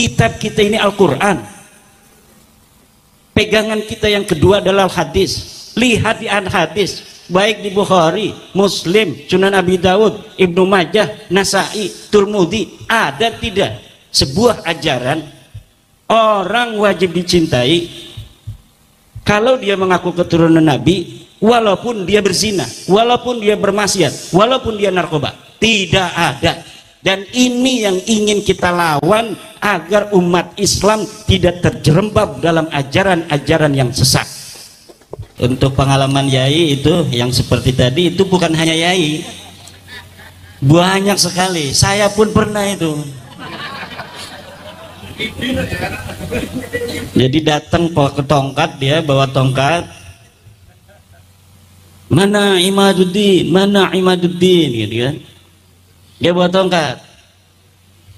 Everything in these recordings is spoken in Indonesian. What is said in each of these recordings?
Kitab kita ini Al-Quran. Pegangan kita yang kedua adalah hadis. Lihat di hadis, baik di Bukhari, Muslim, Sunan Abi Dawud, Ibnu Majah, Nasai, Tirmidzi, ada tidak sebuah ajaran orang wajib dicintai kalau dia mengaku keturunan Nabi, walaupun dia berzina, walaupun dia bermaksiat, walaupun dia narkoba? Tidak ada. Dan ini yang ingin kita lawan agar umat Islam tidak terjerembab dalam ajaran-ajaran yang sesat. Untuk pengalaman Yai itu yang seperti tadi, itu bukan hanya Yai, banyak sekali. Saya pun pernah itu. Jadi datang ke tongkat, dia bawa tongkat, mana Imaduddin, mana Imaduddin, gitu kan. Dia bawa tongkat.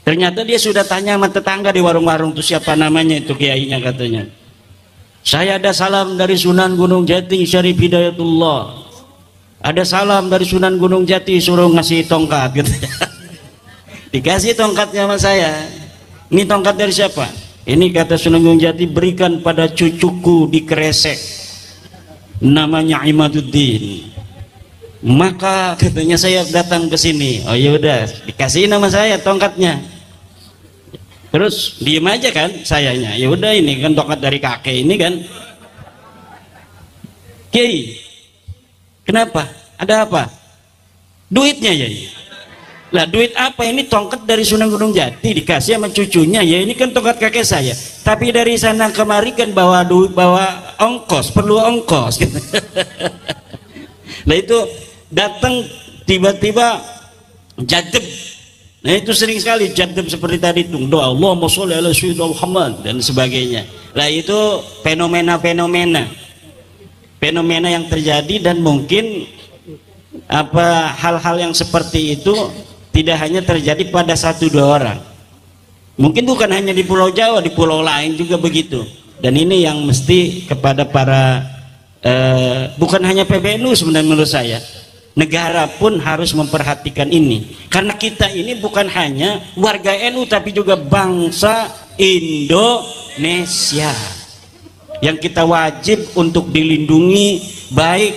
Ternyata dia sudah tanya sama tetangga di warung-warung, itu siapa namanya itu kiainya, katanya. Saya ada salam dari Sunan Gunung Jati Syarif Hidayatullah. Ada salam dari Sunan Gunung Jati, suruh ngasih tongkat, gitu. Dikasih tongkatnya sama saya. Ini tongkat dari siapa? Ini kata Sunan Gunung Jati, berikan pada cucuku di Kresek, namanya Imaduddin. Maka katanya saya datang ke sini. Oh ya udah, dikasih nama saya tongkatnya. Terus diem aja kan sayanya. Ya udah, ini kan tongkat dari kakek ini kan. Kiai, kenapa? Ada apa? Duitnya ya. Lah duit apa? Ini tongkat dari Sunan Gunung Jati, dikasih sama cucunya. Ya ini kan tongkat kakek saya. Tapi dari sana kemari kan bawa duit, bawa ongkos, perlu ongkos. Gitu. Nah itu datang tiba-tiba jadab. Nah itu sering sekali jadab seperti tadi itu, doa Allahumma sholli ala sayyidina Muhammad dan sebagainya. Nah itu fenomena yang terjadi, dan mungkin apa hal-hal yang seperti itu tidak hanya terjadi pada satu dua orang. Mungkin bukan hanya di Pulau Jawa, di pulau lain juga begitu. Dan ini yang mesti kepada para bukan hanya PBNU sebenarnya, menurut saya negara pun harus memperhatikan ini, karena kita ini bukan hanya warga NU tapi juga bangsa Indonesia yang kita wajib untuk dilindungi, baik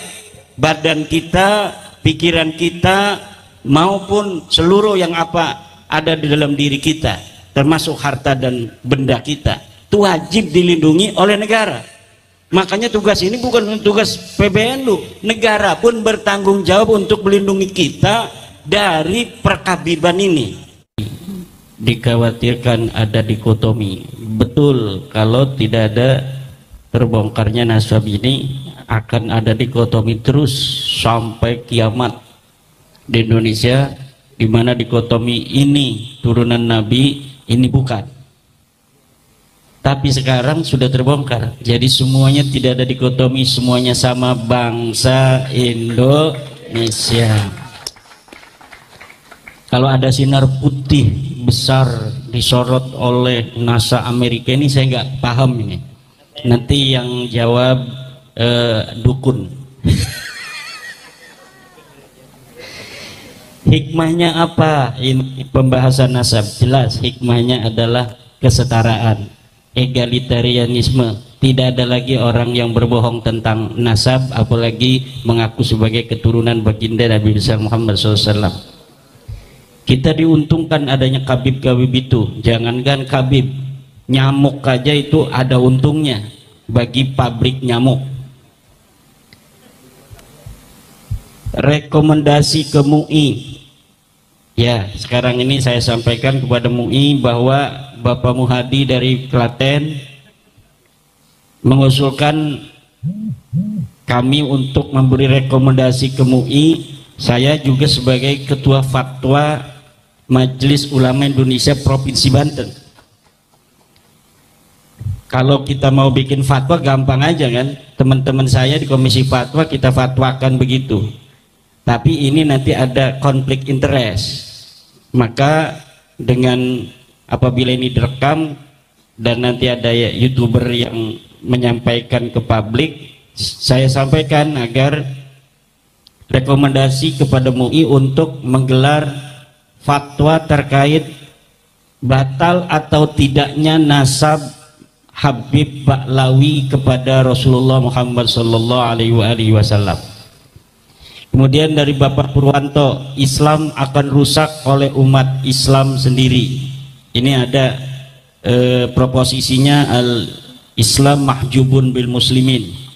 badan kita, pikiran kita, maupun seluruh yang apa ada di dalam diri kita, termasuk harta dan benda kita, itu wajib dilindungi oleh negara. Makanya tugas ini bukan tugas PBNU, negara pun bertanggung jawab untuk melindungi kita dari perkabiban ini. Dikhawatirkan ada dikotomi. Betul, kalau tidak ada terbongkarnya nasab ini akan ada dikotomi terus sampai kiamat di Indonesia, di mana dikotomi ini turunan Nabi, ini bukan. Tapi sekarang sudah terbongkar, jadi semuanya tidak ada dikotomi, semuanya sama, bangsa Indonesia. Kalau ada sinar putih besar disorot oleh NASA Amerika ini, saya nggak paham ini. Nanti yang jawab dukun. Hikmahnya apa? Ini pembahasan nasab, jelas hikmahnya adalah kesetaraan, egalitarianisme. Tidak ada lagi orang yang berbohong tentang nasab, apalagi mengaku sebagai keturunan baginda Nabi besar Muhammad SAW. Kita diuntungkan adanya kabib-kabib itu. Jangankan kabib, nyamuk aja itu ada untungnya bagi pabrik nyamuk. Rekomendasi ke MUI, ya sekarang ini saya sampaikan kepada MUI bahwa Bapak Muhadi dari Klaten mengusulkan kami untuk memberi rekomendasi ke MUI. Saya juga sebagai ketua fatwa Majelis Ulama Indonesia Provinsi Banten. Kalau kita mau bikin fatwa gampang aja kan, teman-teman saya di komisi fatwa kita fatwakan begitu. Tapi ini nanti ada konflik interest, maka dengan apabila ini direkam dan nanti ada YouTuber yang menyampaikan ke publik, saya sampaikan agar rekomendasi kepada MUI untuk menggelar fatwa terkait batal atau tidaknya nasab Habib Ba'lawi kepada Rasulullah Muhammad sallallahu alaihi wasallam. Kemudian dari Bapak Purwanto, Islam akan rusak oleh umat Islam sendiri. Ini ada proposisinya, al-Islam mahjubun bil muslimin.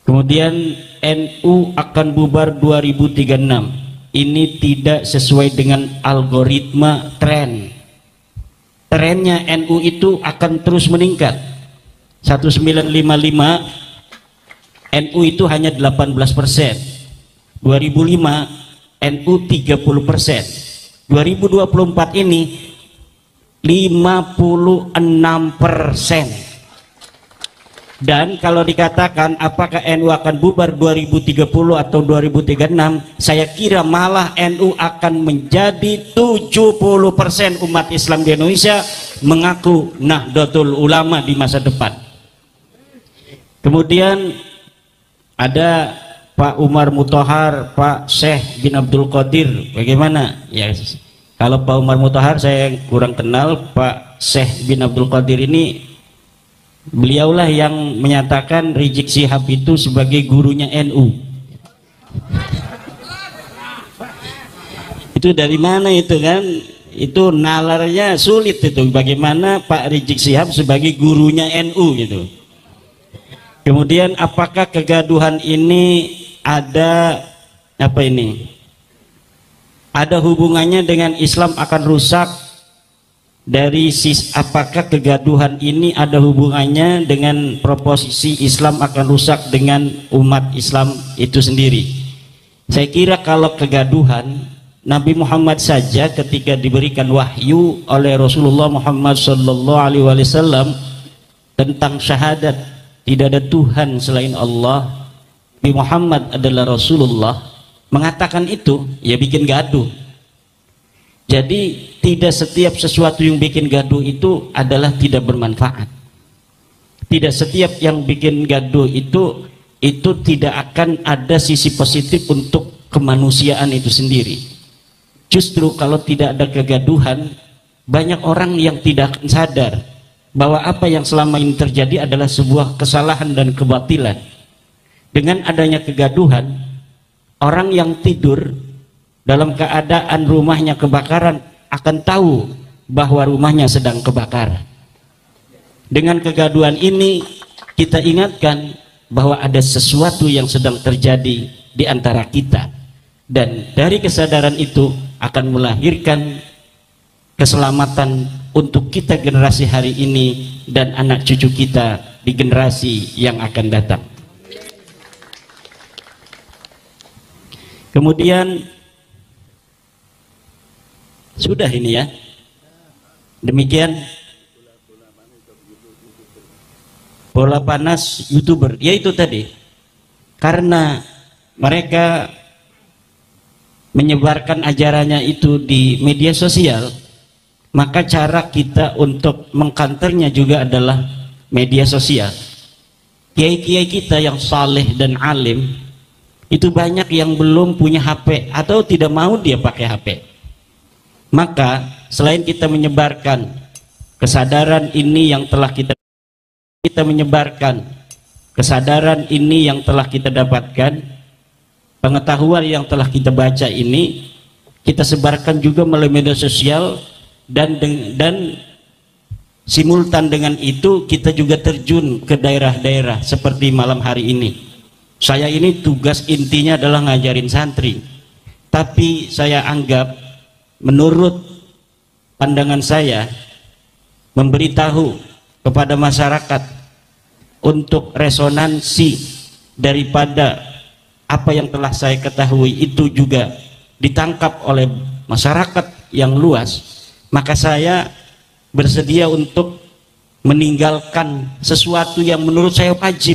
Kemudian NU akan bubar 2036. Ini tidak sesuai dengan algoritma tren. Trennya NU itu akan terus meningkat. 1955 NU itu hanya 18%. 2005 NU 30%. 2024 ini 56%. Dan kalau dikatakan apakah NU akan bubar 2030 atau 2036, saya kira malah NU akan menjadi 70% umat Islam di Indonesia mengaku Nahdlatul Ulama di masa depan. Kemudian ada Pak Umar Mutahar, Pak Syekh bin Abdul Qadir, bagaimana? Ya, kalau Pak Umar Mutahar saya kurang kenal. Pak Syekh bin Abdul Qadir ini beliaulah yang menyatakan Rizik Syihab itu sebagai gurunya NU. Itu dari mana itu kan? Itu nalarnya sulit itu. Bagaimana Pak Rizik Syihab sebagai gurunya NU gitu. Kemudian apakah kegaduhan ini ada apa ini? Ada hubungannya dengan Islam akan rusak? Dari apakah kegaduhan ini ada hubungannya dengan proposisi Islam akan rusak dengan umat Islam itu sendiri? Saya kira kalau kegaduhan, Nabi Muhammad saja ketika diberikan wahyu oleh Rasulullah Muhammad sallallahu alaihi wasallam tentang syahadat tidak ada Tuhan selain Allah, Nabi Muhammad adalah Rasulullah, mengatakan itu ya bikin gaduh. Jadi tidak setiap sesuatu yang bikin gaduh itu adalah tidak bermanfaat. Tidak setiap yang bikin gaduh itu tidak akan ada sisi positif untuk kemanusiaan itu sendiri. Justru kalau tidak ada kegaduhan, banyak orang yang tidak akan sadar bahwa apa yang selama ini terjadi adalah sebuah kesalahan dan kebatilan. Dengan adanya kegaduhan, orang yang tidur dalam keadaan rumahnya kebakaran akan tahu bahwa rumahnya sedang kebakaran. Dengan kegaduhan ini kita ingatkan bahwa ada sesuatu yang sedang terjadi di antara kita, dan dari kesadaran itu akan melahirkan keselamatan untuk kita generasi hari ini dan anak cucu kita di generasi yang akan datang. Kemudian sudah ini ya, demikian bola panas YouTuber, yaitu tadi karena mereka menyebarkan ajarannya itu di media sosial, maka cara kita untuk mengkanternya juga adalah media sosial. Kiai-kiai kita yang saleh dan alim itu banyak yang belum punya HP atau tidak mau dia pakai HP. Maka selain kita menyebarkan kesadaran ini yang telah kita menyebarkan kesadaran ini yang telah kita dapatkan, pengetahuan yang telah kita baca ini kita sebarkan juga melalui media sosial, dan simultan dengan itu kita juga terjun ke daerah-daerah seperti malam hari ini. Saya ini tugas intinya adalah ngajarin santri, tapi saya anggap menurut pandangan saya memberitahu kepada masyarakat untuk resonansi daripada apa yang telah saya ketahui itu juga ditangkap oleh masyarakat yang luas, maka saya bersedia untuk meninggalkan sesuatu yang menurut saya wajib,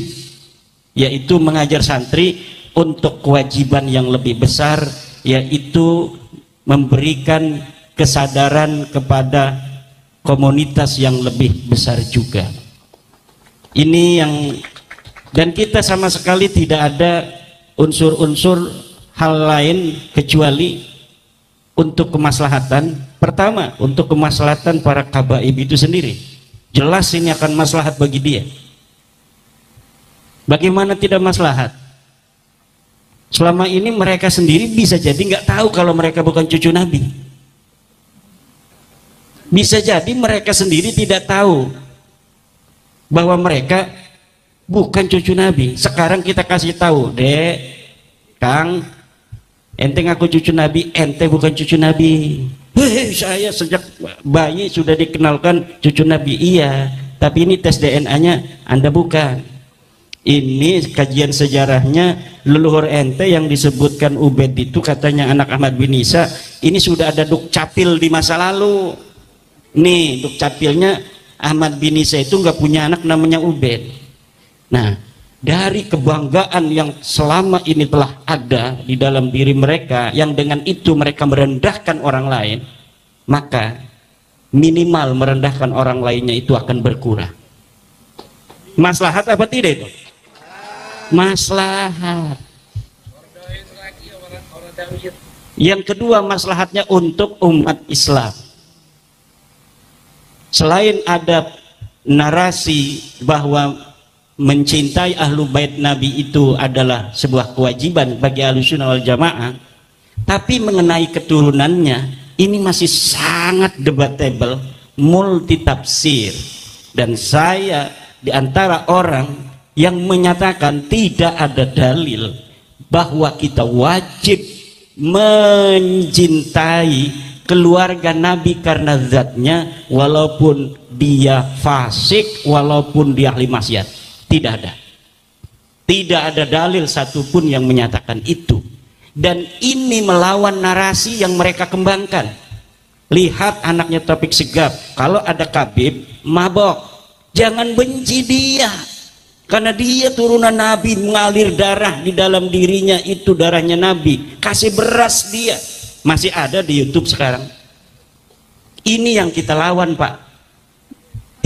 yaitu mengajar santri untuk kewajiban yang lebih besar, yaitu memberikan kesadaran kepada komunitas yang lebih besar juga. Ini yang, dan kita sama sekali tidak ada unsur-unsur hal lain kecuali untuk kemaslahatan Pertama, untuk kemaslahatan para kabaib itu sendiri. Jelas ini akan maslahat bagi dia. Bagaimana tidak maslahat? Selama ini mereka sendiri bisa jadi nggak tahu kalau mereka bukan cucu Nabi. Bisa jadi mereka sendiri tidak tahu bahwa mereka bukan cucu Nabi. Sekarang kita kasih tahu, Dek, Kang, ente ngaku cucu Nabi, ente bukan cucu Nabi. Hei, saya sejak bayi sudah dikenalkan cucu Nabi. Iya, tapi ini tes DNA-nya Anda bukan. Ini kajian sejarahnya leluhur ente yang disebutkan Ubaid itu katanya anak Ahmad bin Isa. Ini sudah ada dukcapil di masa lalu. Nih dukcapilnya Ahmad bin Isa itu nggak punya anak namanya Ubaid. Nah, dari kebanggaan yang selama ini telah ada di dalam diri mereka, yang dengan itu mereka merendahkan orang lain, maka minimal merendahkan orang lainnya itu akan berkurang. Maslahat apa tidak itu? Maslahat. Yang kedua, maslahatnya untuk umat Islam. Selain ada narasi bahwa mencintai ahlu bait Nabi itu adalah sebuah kewajiban bagi Ahlussunnah wal Jamaah, tapi mengenai keturunannya ini masih sangat debatable, multitafsir. Dan saya di antara orang yang menyatakan tidak ada dalil bahwa kita wajib mencintai keluarga Nabi karena zatnya, walaupun dia fasik, walaupun dia ahli maksiat. Tidak ada. Tidak ada dalil satupun yang menyatakan itu. Dan ini melawan narasi yang mereka kembangkan. Lihat anaknya Taufik Segaf, kalau ada Khabib mabok, jangan benci dia. Karena dia turunan Nabi, mengalir darah di dalam dirinya itu darahnya Nabi. Kasih beras dia. Masih ada di YouTube sekarang. Ini yang kita lawan, Pak.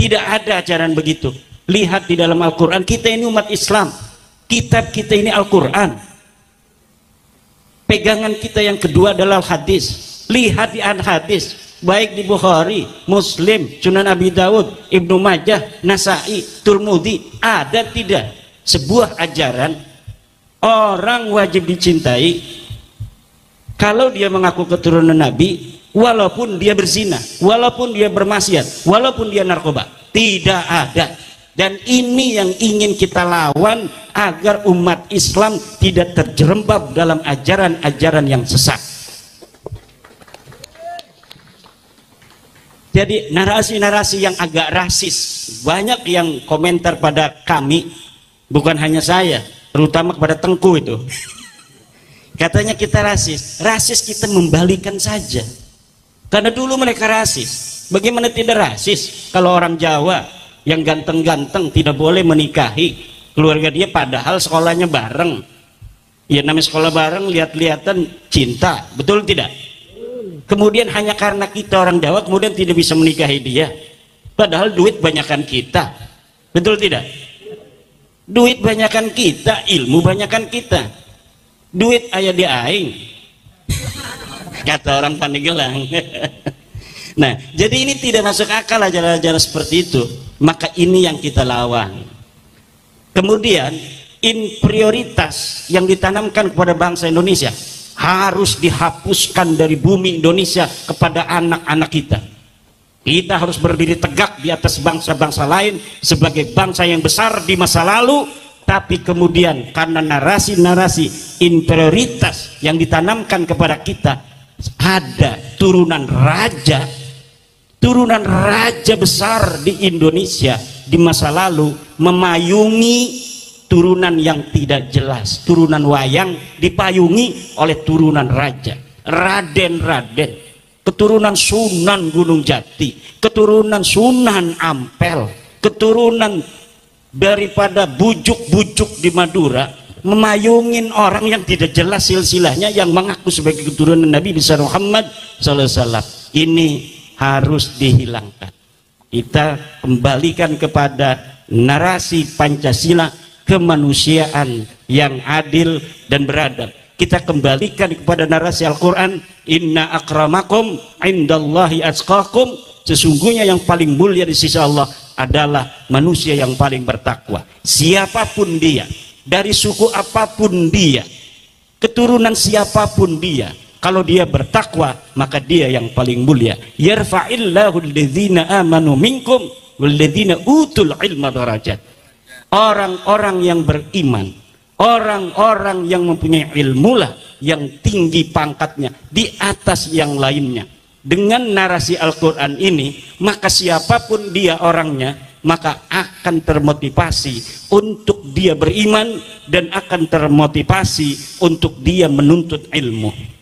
Tidak ada ajaran begitu. Lihat di dalam Al-Quran, kita ini umat Islam. Kitab kita ini Al-Quran. Pegangan kita yang kedua adalah hadis. Lihat di hadis. Baik di Bukhari, Muslim, Sunan Abi Dawud, Ibnu Majah, Nasai, Turmudi, ada tidak sebuah ajaran orang wajib dicintai kalau dia mengaku keturunan Nabi, walaupun dia berzina, walaupun dia bermaksiat, walaupun dia narkoba? Tidak ada. Dan ini yang ingin kita lawan agar umat Islam tidak terjerembab dalam ajaran-ajaran yang sesat. Jadi narasi-narasi yang agak rasis, banyak yang komentar pada kami, bukan hanya saya, terutama kepada Tengku itu. Katanya kita rasis. Rasis kita membalikan saja. Karena dulu mereka rasis. Bagaimana tidak rasis kalau orang Jawa yang ganteng-ganteng tidak boleh menikahi keluarga dia, padahal sekolahnya bareng. Ya namanya sekolah bareng, lihat-lihatan cinta, betul tidak? Kemudian hanya karena kita orang Jawa kemudian tidak bisa menikahi dia, padahal duit banyakan kita, betul tidak? Duit banyakan kita, ilmu banyakan kita. Duit ayah di aing, kata orang Pandeglang. Nah, jadi ini tidak masuk akal ajaran-ajaran seperti itu. Maka ini yang kita lawan. Kemudian prioritas yang ditanamkan kepada bangsa Indonesia harus dihapuskan dari bumi Indonesia kepada anak-anak kita. Kita harus berdiri tegak di atas bangsa-bangsa lain sebagai bangsa yang besar di masa lalu, tapi kemudian karena narasi-narasi inferioritas yang ditanamkan kepada kita, ada turunan raja besar di Indonesia di masa lalu memayungi turunan yang tidak jelas, turunan wayang dipayungi oleh turunan raja, raden-raden, keturunan Sunan Gunung Jati, keturunan Sunan Ampel, keturunan daripada bujuk-bujuk di Madura, memayungin orang yang tidak jelas silsilahnya yang mengaku sebagai keturunan Nabi besar Muhammad SAW. Ini harus dihilangkan. Kita kembalikan kepada narasi Pancasila, kemanusiaan yang adil dan beradab. kita kembalikan kepada narasi Al-Quran, inna akramakum indallahi atqakum, sesungguhnya yang paling mulia di sisi Allah adalah manusia yang paling bertakwa. Siapapun dia, dari suku apapun dia, keturunan siapapun dia, kalau dia bertakwa maka dia yang paling mulia. Yarfa'illahu alladhina amanu minkum walladhina utul ilma darajat. Orang-orang yang beriman, orang-orang yang mempunyai ilmu lah yang tinggi pangkatnya di atas yang lainnya. Dengan narasi Al-Quran ini, maka siapapun dia orangnya, maka akan termotivasi untuk dia beriman dan akan termotivasi untuk dia menuntut ilmu.